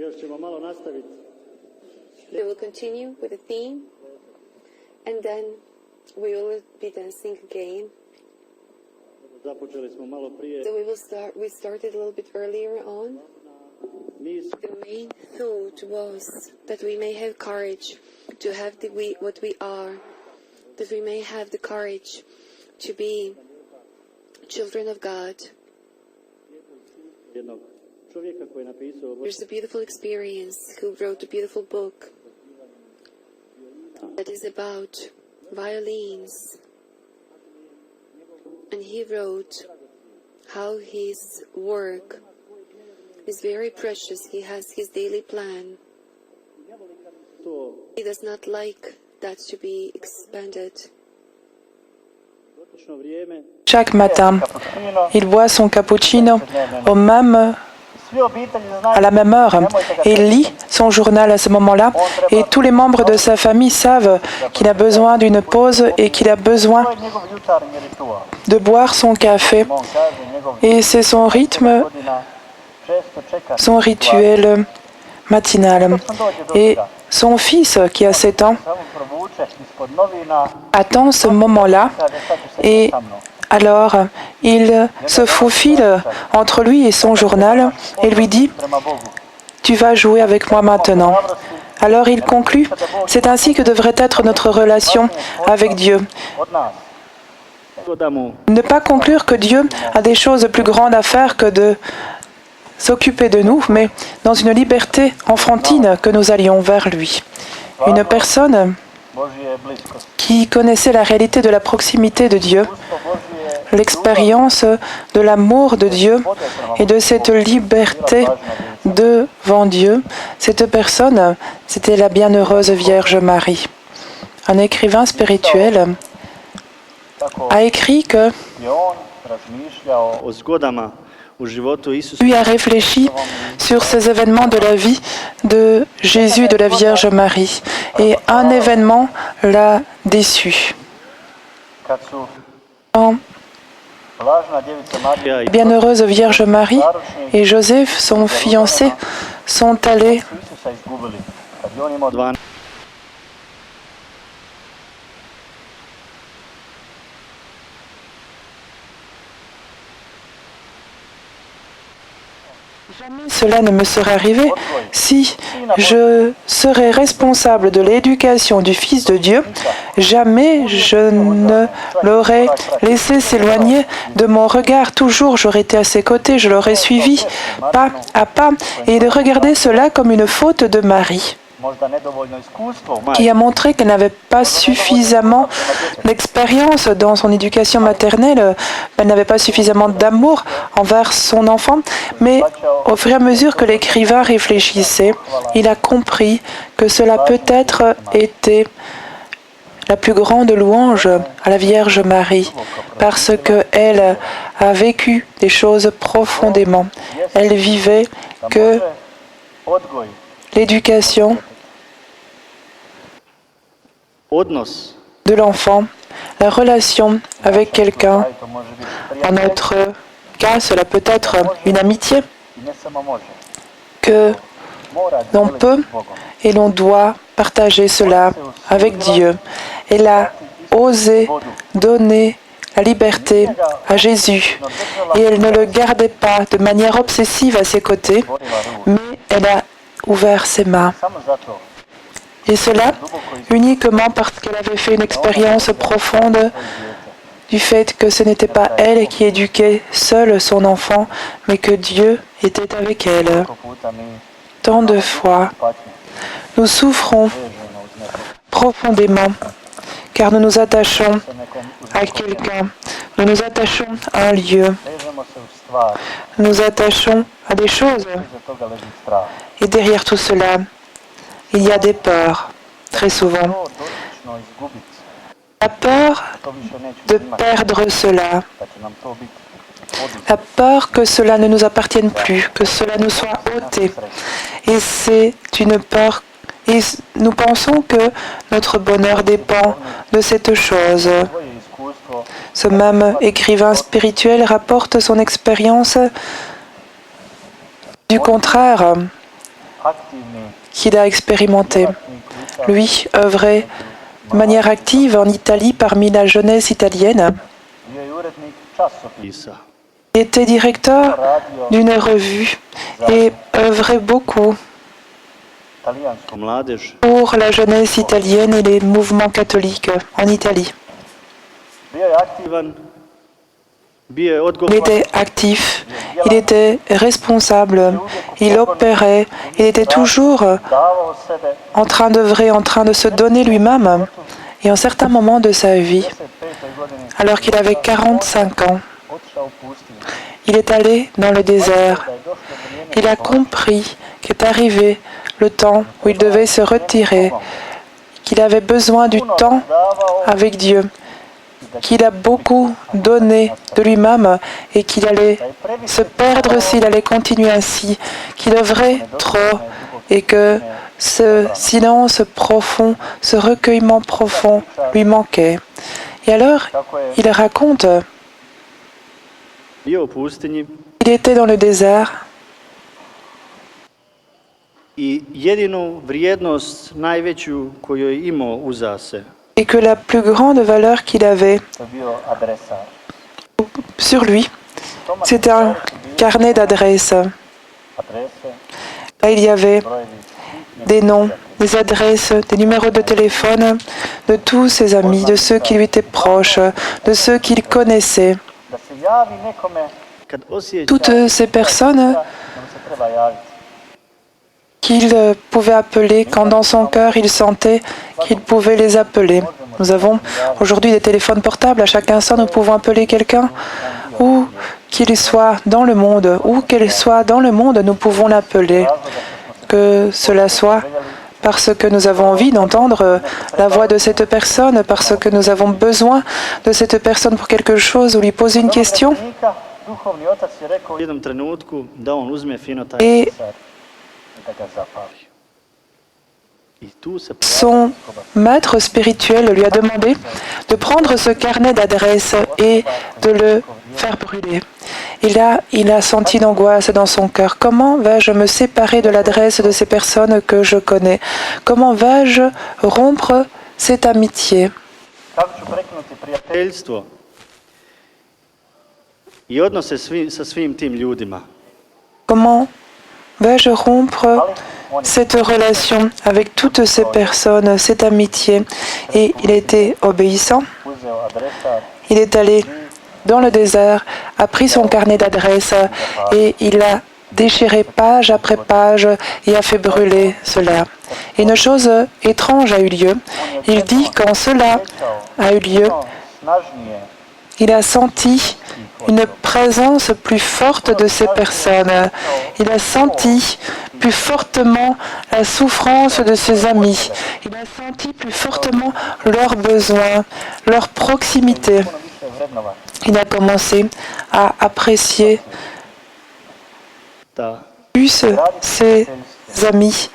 Još ćemo malo nastaviti. We will continue with the theme, and then we will be dancing again. Započeli smo malo prije. So we started a little bit earlier on. The main thought was that we may have courage to have what we are, that we may have the courage to be children of God. Jednog čovjeka koji je napisao There's a beautiful experience who wrote a beautiful book that is about violins. And he wrote how his work is very precious. He has his daily plan. to He does not like that to be expanded. dotično vrijeme. Chaque matin, il boit son cappuccino Svi obitelji à la même heure et lit son journal à ce moment-là. Et tous les membres de sa famille savent qu'il a besoin d'une pause et qu'il a besoin To je njegov jutarnji ritual. de boire son café. On kaže njegov Et c'est son rythme, godina često čeka. son rituel matinal. Et son fils, qui a 7 ans, Samo provuče ispod novina. attend ce moment-là Kaže sad ću se et sa mnom. Alors, il se faufile entre lui et son journal et lui dit « Tu vas jouer avec moi maintenant ». Alors il conclut « C'est ainsi que devrait être notre relation avec Dieu ». Ne pas conclure que Dieu a des choses plus grandes à faire que de s'occuper de nous, mais dans une liberté enfantine que nous allions vers lui. Une personne qui connaissait la réalité de la proximité de Dieu, l'expérience de l'amour de Dieu et de cette liberté devant Dieu, cette personne, c'était la bienheureuse Vierge Marie. Un écrivain spirituel a écrit que lui a réfléchi sur ces événements de la vie de Jésus et de la Vierge Marie. Et un événement l'a déçu. Quand la bienheureuse Vierge Marie et Joseph, son fiancé, sont allés Jamais cela ne me serait arrivé si je serais responsable de l'éducation du Fils de Dieu. Jamais je ne l'aurais laissé s'éloigner de mon regard. Toujours j'aurais été à ses côtés, je l'aurais suivi pas à pas. Et de regarder cela comme une faute de Marie, qui a montré qu'elle n'avait pas suffisamment d'expérience dans son éducation maternelle, elle n'avait pas suffisamment d'amour envers son enfant, mais au fur et à mesure que l'écrivain réfléchissait, il a compris que cela peut-être était la plus grande louange à la Vierge Marie, parce qu'elle a vécu des choses profondément. Elle vivait que l'éducation de l'enfant, la relation avec quelqu'un, en notre cas, cela peut être une amitié, que l'on peut et l'on doit partager cela avec Dieu. Elle a osé donner la liberté à Jésus et elle ne le gardait pas de manière obsessive à ses côtés, mais elle a ouvert ses mains. Et cela uniquement parce qu'elle avait fait une expérience profonde du fait que ce n'était pas elle qui éduquait seule son enfant, mais que Dieu était avec elle. Tant de fois, nous souffrons profondément car nous nous attachons à quelqu'un, nous nous attachons à un lieu, nous nous attachons à des choses. Et derrière tout cela, il y a des peurs, très souvent. La peur de perdre cela, la peur que cela ne nous appartienne plus, que cela nous soit ôté. Et c'est une peur, et nous pensons que notre bonheur dépend de cette chose. Ce même écrivain spirituel rapporte son expérience du contraire qu'il a expérimenté. Lui œuvrait de manière active en Italie parmi la jeunesse italienne. Il était directeur d'une revue et œuvrait beaucoup pour la jeunesse italienne et les mouvements catholiques en Italie. Il était actif, il était responsable, il opérait, il était toujours en train d'œuvrer, en train de se donner lui-même. Et en certains moments de sa vie, alors qu'il avait 45 ans, il est allé dans le désert. Il a compris qu'est arrivé le temps où il devait se retirer, qu'il avait besoin du temps avec Dieu, qu'il a beaucoup donné de lui-même et qu'il allait se perdre s'il allait continuer ainsi, qu'il œuvrait trop et que ce silence profond, ce recueillement profond lui manquait. Et alors, il raconte, il était dans le désert et que la plus grande valeur qu'il avait sur lui, c'était un carnet d'adresses. Là, il y avait des noms, des adresses, des numéros de téléphone de tous ses amis, de ceux qui lui étaient proches, de ceux qu'il connaissait. Toutes ces personnes qu'il pouvait appeler quand dans son cœur il sentait qu'il pouvait les appeler. Nous avons aujourd'hui des téléphones portables. À chaque instant, nous pouvons appeler quelqu'un où qu'il soit dans le monde, où qu'elle soit dans le monde, nous pouvons l'appeler. Que cela soit parce que nous avons envie d'entendre la voix de cette personne, parce que nous avons besoin de cette personne pour quelque chose ou lui poser une question. Et son maître spirituel lui a demandé de prendre ce carnet d'adresses et de le faire brûler. Et là, il a senti l'angoisse dans son cœur. Comment vais-je me séparer de l'adresse de ces personnes que je connais? Comment vais-je rompre cette amitié? Comment vais-je rompre cette relation avec toutes ces personnes, cette amitié? Et il était obéissant. Il est allé dans le désert, a pris son carnet d'adresses et il a déchiré page après page et a fait brûler cela. Et une chose étrange a eu lieu. Il dit quand cela a eu lieu, il a senti une présence plus forte de ces personnes. Il a senti plus fortement la souffrance de ses amis. Il a senti plus fortement leurs besoins, leur proximité. Il a commencé à apprécier plus ses amis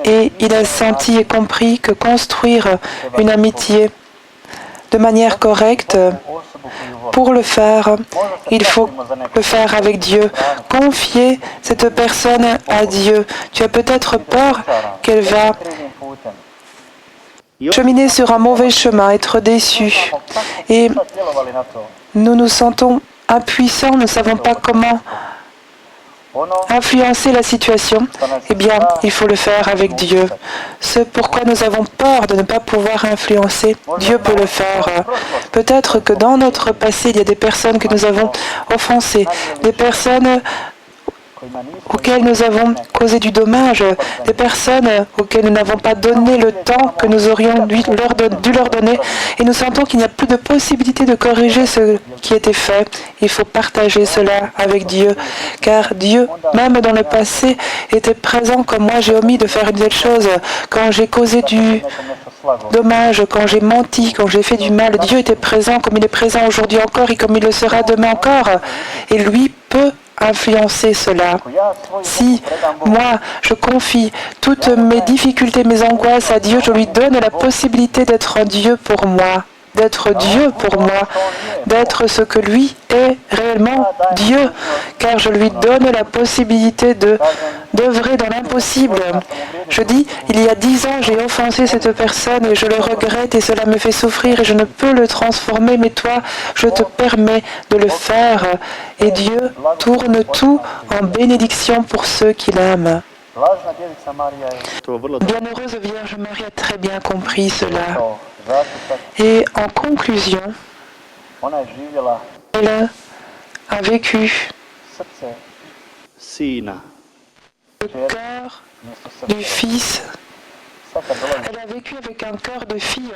et il a senti et compris que construire une amitié de manière correcte, pour le faire, il faut le faire avec Dieu. Confier cette personne à Dieu. Tu as peut-être peur qu'elle va cheminer sur un mauvais chemin, être déçu. Et nous nous sentons impuissants, nous ne savons pas comment influencer la situation. Eh bien, il faut le faire avec Dieu. Ce pourquoi nous avons peur de ne pas pouvoir influencer, Dieu peut le faire. Peut-être que dans notre passé, il y a des personnes que nous avons offensées, des personnes auxquelles nous avons causé du dommage, des personnes auxquelles nous n'avons pas donné le temps que nous aurions dû leur donner, et nous sentons qu'il n'y a plus de possibilité de corriger ce qui était fait. Il faut partager cela avec Dieu, car Dieu, même dans le passé, était présent comme moi j'ai omis de faire une telle chose, quand j'ai causé du dommage, quand j'ai menti, quand j'ai fait du mal. Dieu était présent comme il est présent aujourd'hui encore et comme il le sera demain encore, et lui peut influencer cela. Si moi, je confie toutes mes difficultés, mes angoisses à Dieu, je lui donne la possibilité d'être un Dieu pour moi, d'être Dieu pour moi, d'être ce que lui est réellement Dieu, car je lui donne la possibilité d'œuvrer dans l'impossible. Je dis, il y a 10 ans, j'ai offensé cette personne et je le regrette et cela me fait souffrir et je ne peux le transformer, mais toi, je te permets de le faire. Et Dieu tourne tout en bénédiction pour ceux qui l'aiment. Bienheureuse Vierge Marie a très bien compris cela. Et en conclusion, elle a vécu le cœur du Fils. Elle a vécu avec un cœur de fille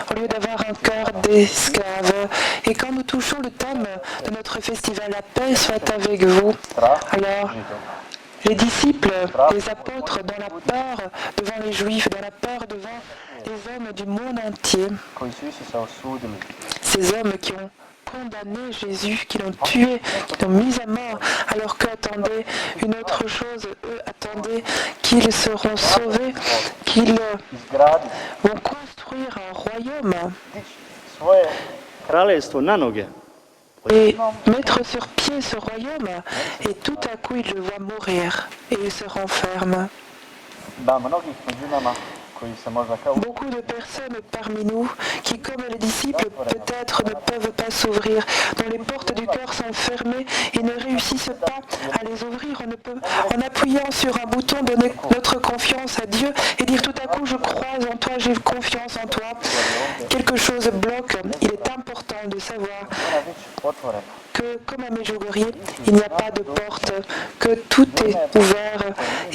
au lieu d'avoir un cœur d'esclave. Et quand nous touchons le thème de notre festival, la paix soit avec vous, alors les disciples, les apôtres, dans la peur devant les Juifs, dans la peur devant les hommes du monde entier, ces hommes qui ont condamné Jésus, qui l'ont tué, qui l'ont mis à mort, alors qu'eux attendaient une autre chose, eux attendaient qu'ils seront sauvés, qu'ils vont construire un royaume et mettre sur pied ce royaume, et tout à coup il le voit mourir et il se renferme. koji se možda kao Beaucoup de personnes parmi nous qui, comme les disciples, peut-être ne peuvent pas s'ouvrir, dont les portes du cœur sont fermées et ne réussissent pas à les ouvrir. On ne peut, en appuyant sur un bouton, donner notre confiance à Dieu et dire tout à coup, je crois en toi, j'ai confiance en toi. Quelque chose bloque. Il est important de savoir mora biti otvorena. que, comme à Medjugorje, il n'y a pas de porte, que tout est ouvert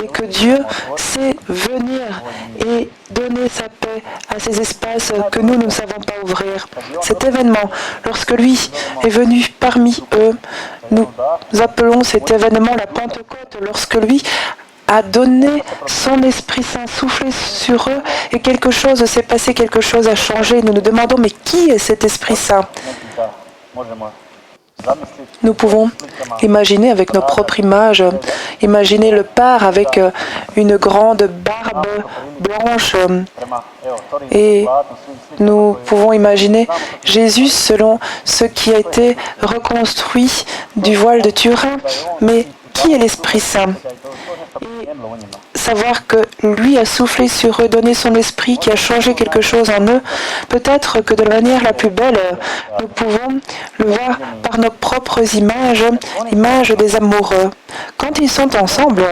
et que Dieu sait venir et donner sa paix à ces espaces que nous ne savons pas ouvrir. Cet événement, lorsque lui est venu parmi eux, nous appelons cet événement la Pentecôte, lorsque lui a donné son Esprit Saint, soufflé sur eux et quelque chose s'est passé, quelque chose a changé. Nous nous demandons, mais qui est cet Esprit Saint? Neki da možemo zamisliti Nous pouvons imaginer avec nos propres images, imaginer le Père avec une grande barbe blanche prema Torin et zlatnim svim slikama nous pouvons imaginer Jésus selon ce qui a été reconstruit du voile de Turin. Mais qui est l'Esprit Saint? to nešto promijenilo u njima. Savoir que lui a soufflé sur eux, donné son esprit qui a changé quelque chose en eux. Peut-être que de la manière la plus belle, nous pouvons le voir par nos propres images, images des amoureux. Quand ils sont ensemble,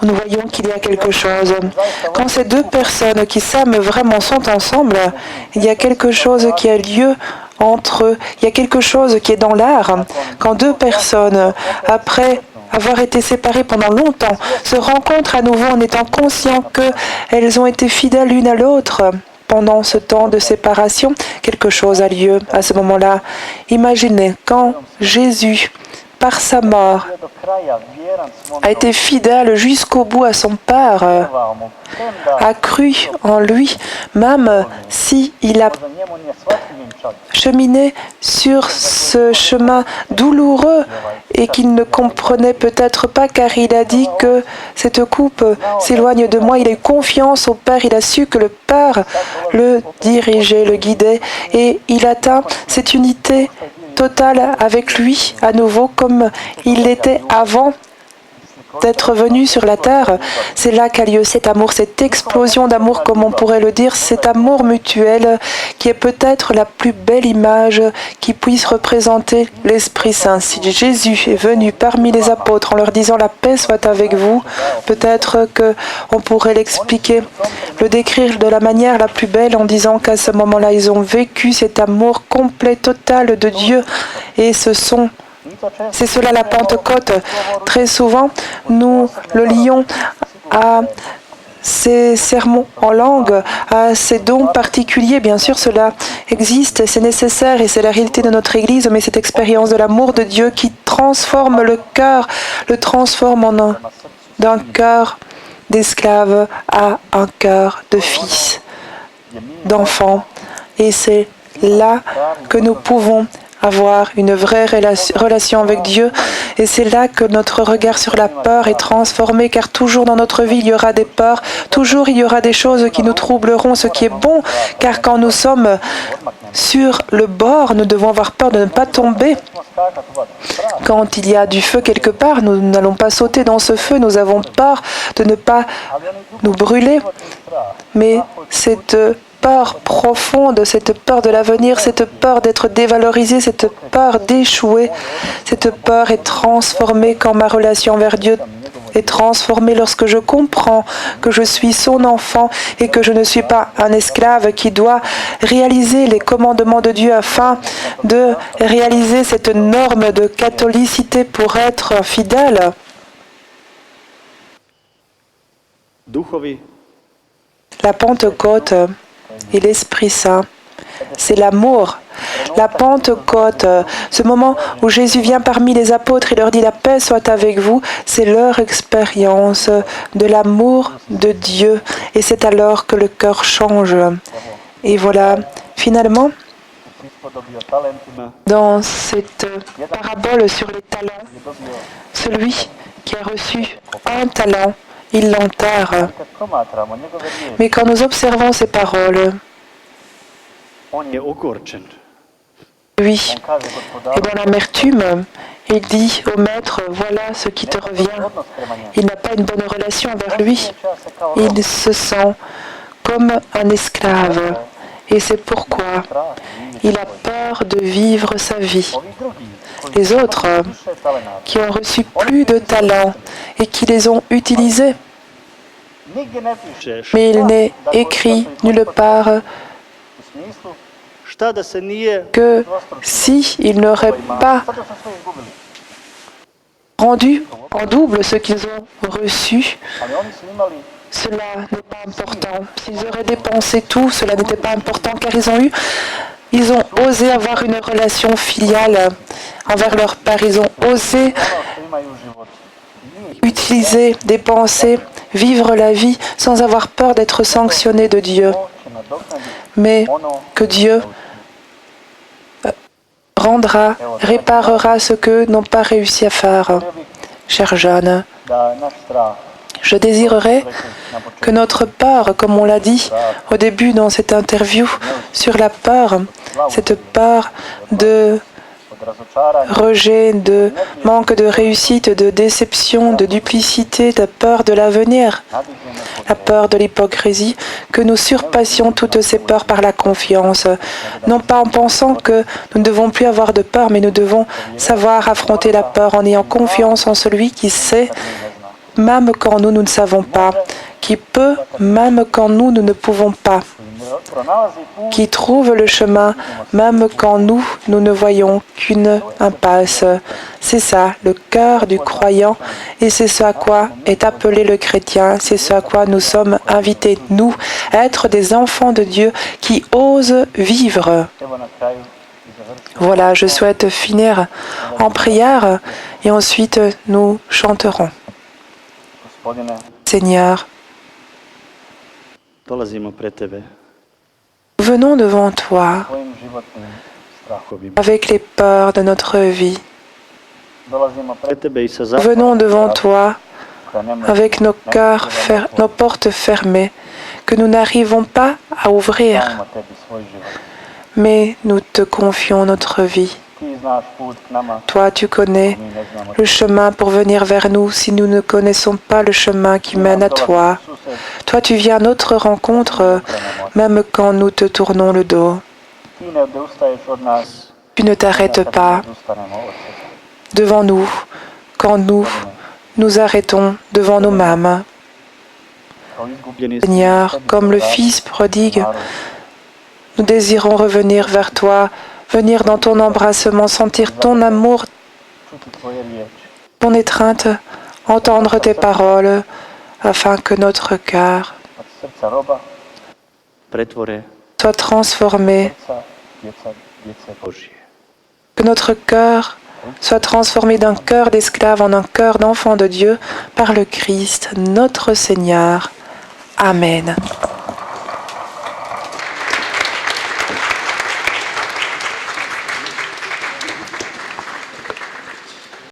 nous voyons qu'il y a quelque chose. Quand ces deux personnes qui s'aiment vraiment sont ensemble, il y a quelque chose qui a lieu entre eux. Il y a quelque chose qui est dans l'art. Quand deux personnes, après avoir été séparées pendant longtemps, se rencontrent à nouveau en étant conscients qu'elles ont été fidèles l'une à l'autre pendant ce temps de séparation, quelque chose a lieu à ce moment-là. Imaginez quand Jésus, par sa mort, Do kraja vjeran svom a été fidèle jusqu'au bout à son Père, vjerovao mu, premda a cru en lui, même si il a možda njemu nije shvatljivim čovjekom. cheminé sur ce chemin douloureux et qu'il ne comprenait peut-être pas car il a dit que cette coupe s'éloigne de moi. Il a eu confiance au Père, il a su que le Père le dirigeait, le guidait et il atteint cette unité totale avec lui à nouveau comme il l'était avant d'être venu sur la terre. C'est là qu'a lieu cet amour, cette explosion d'amour, comme on pourrait le dire, cet amour mutuel qui est peut-être la plus belle image qui puisse représenter l'Esprit Saint. Si Jésus est venu parmi les apôtres en leur disant « La paix soit avec vous », peut-être qu'on pourrait l'expliquer, le décrire de la manière la plus belle en disant qu'à ce moment-là, ils ont vécu cet amour complet, total de Dieu et c'est cela la Pentecôte. Très souvent, nous le lions à ces sermons en langue, à ces dons particuliers. Bien sûr, cela existe, c'est nécessaire et c'est la réalité de notre Église, mais cette expérience de l'amour de Dieu qui transforme le cœur, le transforme d'un cœur d'esclave à un cœur de fils, d'enfant. Et c'est là que nous pouvons avoir une vraie relation avec Dieu. Et c'est là que notre regard sur la peur est transformé, car toujours dans notre vie, il y aura des peurs, toujours il y aura des choses qui nous troubleront, ce qui est bon, car quand nous sommes sur le bord, nous devons avoir peur de ne pas tomber. Quand il y a du feu quelque part, nous n'allons pas sauter dans ce feu, nous avons peur de ne pas nous brûler. Mais cette peur profonde, cette peur de l'avenir, cette peur d'être dévalorisé, cette peur d'échouer, cette peur est transformée quand ma relation envers Dieu est transformée lorsque je comprends que je suis son enfant et que je ne suis pas un esclave qui doit réaliser les commandements de Dieu afin de réaliser cette norme de catholicité pour être fidèle. La Pentecôte et l'Esprit Saint, c'est l'amour. La Pentecôte, ce moment où Jésus vient parmi les apôtres et leur dit « La paix soit avec vous », c'est leur expérience de l'amour de Dieu. Et c'est alors que le cœur change. Et voilà, finalement, dans cette parabole sur les talents, celui qui a reçu un talent, il l'enterre. Mais quand nous observons ces paroles, lui est dans l'amertume, Il dit au maître, voilà ce qui te revient. Il n'a pas une bonne relation envers lui. Il se sent comme un esclave. Et c'est pourquoi il a peur de vivre sa vie. Les autres qui ont reçu plus de talents et qui les ont utilisés, mais il n'est écrit nulle part Šta da se nije que si ils n'auraient pas rendu en double ce qu'ils ont reçu, cela n'est pas important. S'ils auraient dépensé tout, cela n'était pas important car ils ont osé avoir une relation filiale envers leur père. Ils ont osé utiliser, dépenser, vivre la vie sans avoir peur d'être sanctionnés de Dieu. Mais que Dieu rendra, réparera ce que n'ont pas réussi à faire. Chers jeunes, je désirerais que notre peur, comme on l'a dit au début dans cette interview sur la peur, cette peur de rejet, de manque de réussite, de déception, de duplicité, de peur de l'avenir, la peur de l'hypocrisie, que nous surpassions toutes ces peurs par la confiance. Non pas en pensant que nous ne devons plus avoir de peur, mais nous devons savoir affronter la peur en ayant confiance en celui qui sait, même quand nous ne savons pas, qui peut, même quand nous ne pouvons pas, qui trouve le chemin, même quand nous ne voyons qu'une impasse. C'est ça, le cœur du croyant, et c'est ce à quoi est appelé le chrétien, c'est ce à quoi nous sommes invités, nous, à être des enfants de Dieu qui osent vivre. Voilà, je souhaite finir en prière, et ensuite nous chanterons. Seigneur, dolazimo pred tebe venons devant toi svojim životnim strahovima. avec les peurs de notre vie. Dolazimo pred tebe i sa Venons devant toi koja nema avec nos cœurs, nos portes fermées, que nous n'arrivons pas à ouvrir, dajmo tebi svoj život. mais nous te confions notre vie. Ti znaš put k nama, Toi, tu connais mi ne znamo. le chemin pour venir vers nous si nous ne connaissons pas le chemin qui mène à toi. Toi, tu viens à notre rencontre, même quand nous te tournons le dos. Ti ne odustaješ od nas, Tu ne t'arrêtes pas odustanemo od tebe. devant nous quand nous nous arrêtons devant nous-mêmes. Kao izgubljeni Seigneur, comme le Fils prodigue, nous désirons revenir vers toi, venir dans ton embrassement, sentir ton amour, čuti tvoje riječi. ton étreinte, entendre tes paroles, afin que notre cœur Od srca roba pretvore soit transformé, srca djece Božije. que notre cœur soit transformé d'un cœur d'esclave en un cœur d'enfant de Dieu par le Christ, notre Seigneur. Amen.